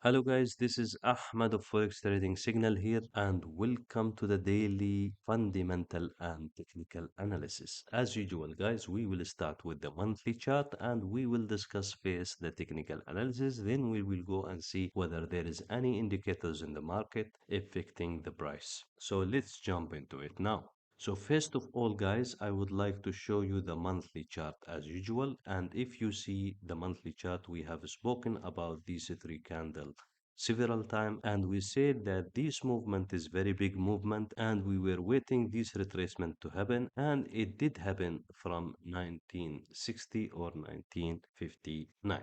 Hello guys, this is Ahmed of Forex Trading Signal here and welcome to the daily fundamental and technical analysis. As usual guys, we will start with the monthly chart and we will discuss first the technical analysis, then we will go and see whether there is any indicators in the market affecting the price. So let's jump into it now. So first of all, guys, I would like to show you the monthly chart as usual. And if you see the monthly chart, we have spoken about these three candles several times, and we said that this movement is very big movement, and we were waiting this retracement to happen, and it did happen from 1960 or 1959.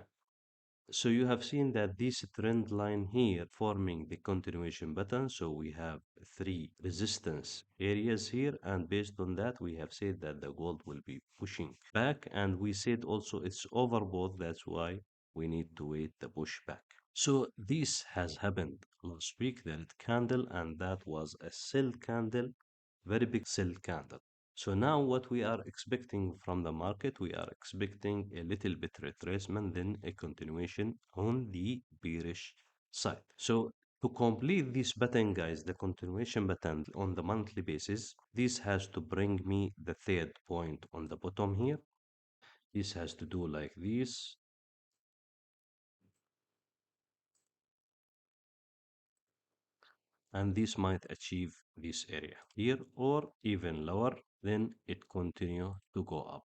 So you have seen that this trend line here forming the continuation pattern. So we have three resistance areas here. And based on that, we have said that the gold will be pushing back. And we said also it's overbought. That's why we need to wait the pushback. So this has happened last week, that candle, and that was a sell candle, very big sell candle. So now what we are expecting from the market, we are expecting a little bit retracement, then a continuation on the bearish side. So to complete this pattern, guys, the continuation pattern on the monthly basis, this has to bring me the third point on the bottom here. This has to do like this, and this might achieve this area here or even lower, then it continue to go up.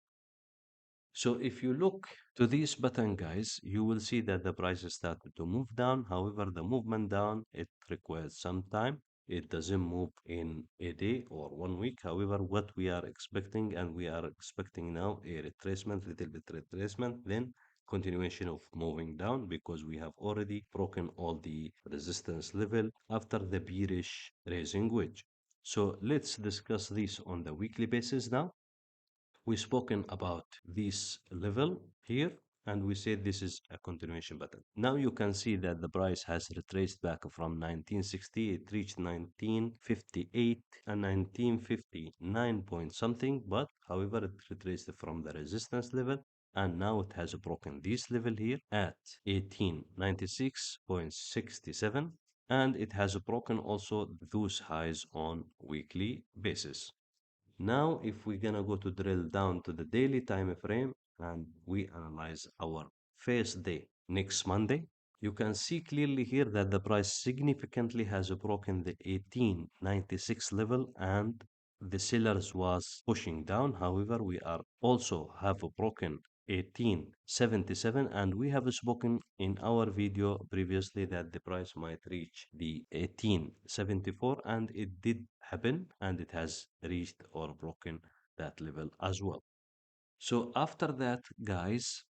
So if you look to this button, guys, you will see that the price started to move down. However, the movement down, it requires some time. It doesn't move in a day or 1 week. However, what we are expecting, and we are expecting now a retracement, little bit retracement, then continuation of moving down, because we have already broken all the resistance level after the bearish raising wedge. So let's discuss this on the weekly basis now. We spoken about this level here, and we said this is a continuation pattern. Now you can see that the price has retraced back from 1960. It reached 1958 and 1959 point something, but however it retraced from the resistance level, and now it has broken this level here at 1896.67, and it has broken also those highs on weekly basis. Now, if we're gonna go to drill down to the daily time frame and we analyze our first day, next Monday, you can see clearly here that the price significantly has broken the 1896 level, and the sellers was pushing down. However, we are also have broken 1877, and we have spoken in our video previously that the price might reach the 1874, and it did happen, and it has reached or broken that level as well. So after that, guys,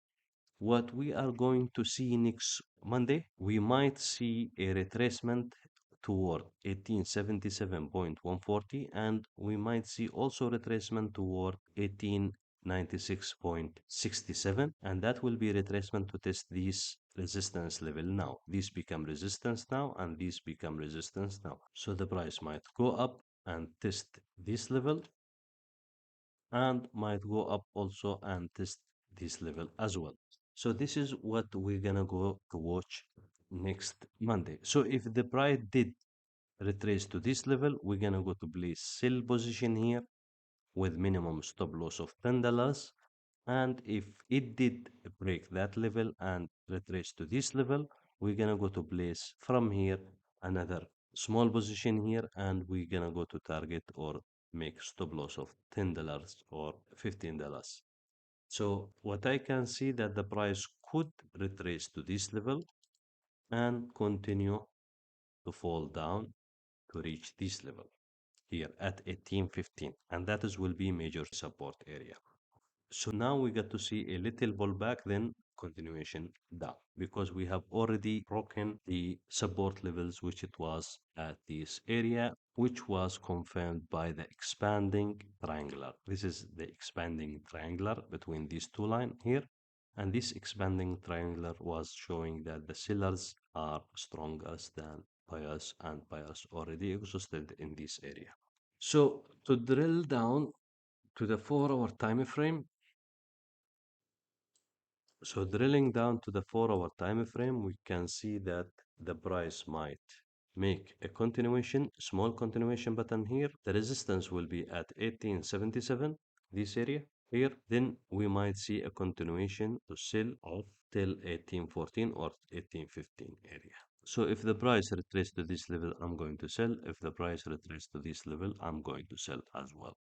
what we are going to see next Monday, we might see a retracement toward 1877.140, and we might see also retracement toward 1896.67, and that will be retracement to test this resistance level now. This become resistance now, and this become resistance now. So the price might go up and test this level, and might go up also and test this level as well. So this is what we're gonna go to watch next Monday. So if the price did retrace to this level, we're gonna go to place sell position here with minimum stop loss of $10. And if it did break that level and retrace to this level, we're gonna go to place from here another small position here, and we're gonna go to target or make stop loss of $10 or $15. So what I can see that the price could retrace to this level and continue to fall down to reach this level here at 1815, and that is will be major support area. So now we get to see a little pullback, then continuation down, because we have already broken the support levels, which it was at this area, which was confirmed by the expanding triangular. This is the expanding triangular between these two lines here. And this expanding triangular was showing that the sellers are stronger than buyers, and buyers already exhausted in this area. So to drill down to the 4-hour time frame, so drilling down to the 4-hour time frame, we can see that the price might make a continuation, small continuation pattern here. The resistance will be at 1877, this area here. Then we might see a continuation to sell off till 1814 or 1815 area. So if the price retraces to this level, I'm going to sell. If the price retraces to this level, I'm going to sell as well.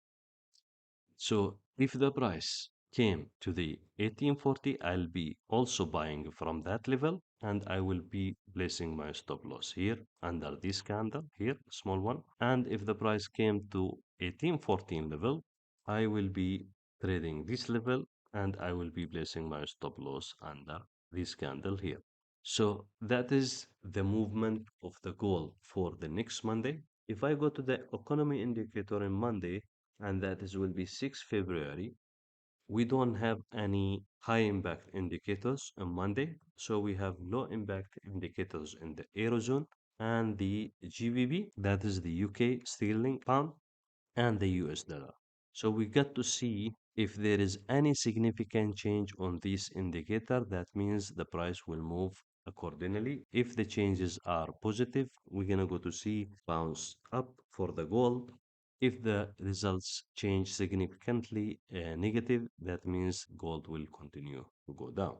So if the price came to the 1840, I'll be also buying from that level and I will be placing my stop loss here under this candle here, small one. And if the price came to 1814 level, I will be trading this level and I will be placing my stop loss under this candle here. So that is the movement of the gold for the next Monday. If I go to the economy indicator on Monday, and that is will be 6 February, we don't have any high impact indicators on Monday. So we have low impact indicators in the Eurozone and the GBP, that is the UK sterling pound, and the US dollar. So we got to see if there is any significant change on this indicator. That means the price will move accordingly. If the changes are positive, we're gonna go to see bounce up for the gold. If the results change significantly negative, that means gold will continue to go down.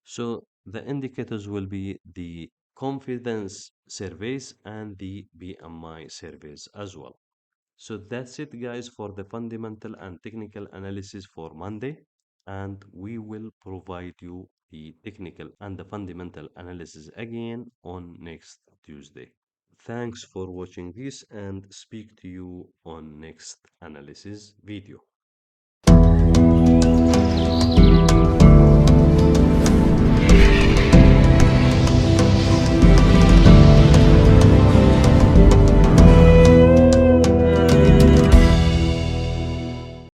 So the indicators will be the confidence surveys and the BMI surveys as well. So that's it, guys, for the fundamental and technical analysis for Monday. And we will provide you the technical and the fundamental analysis again on next Tuesday. Thanks for watching this and speak to you on next analysis video.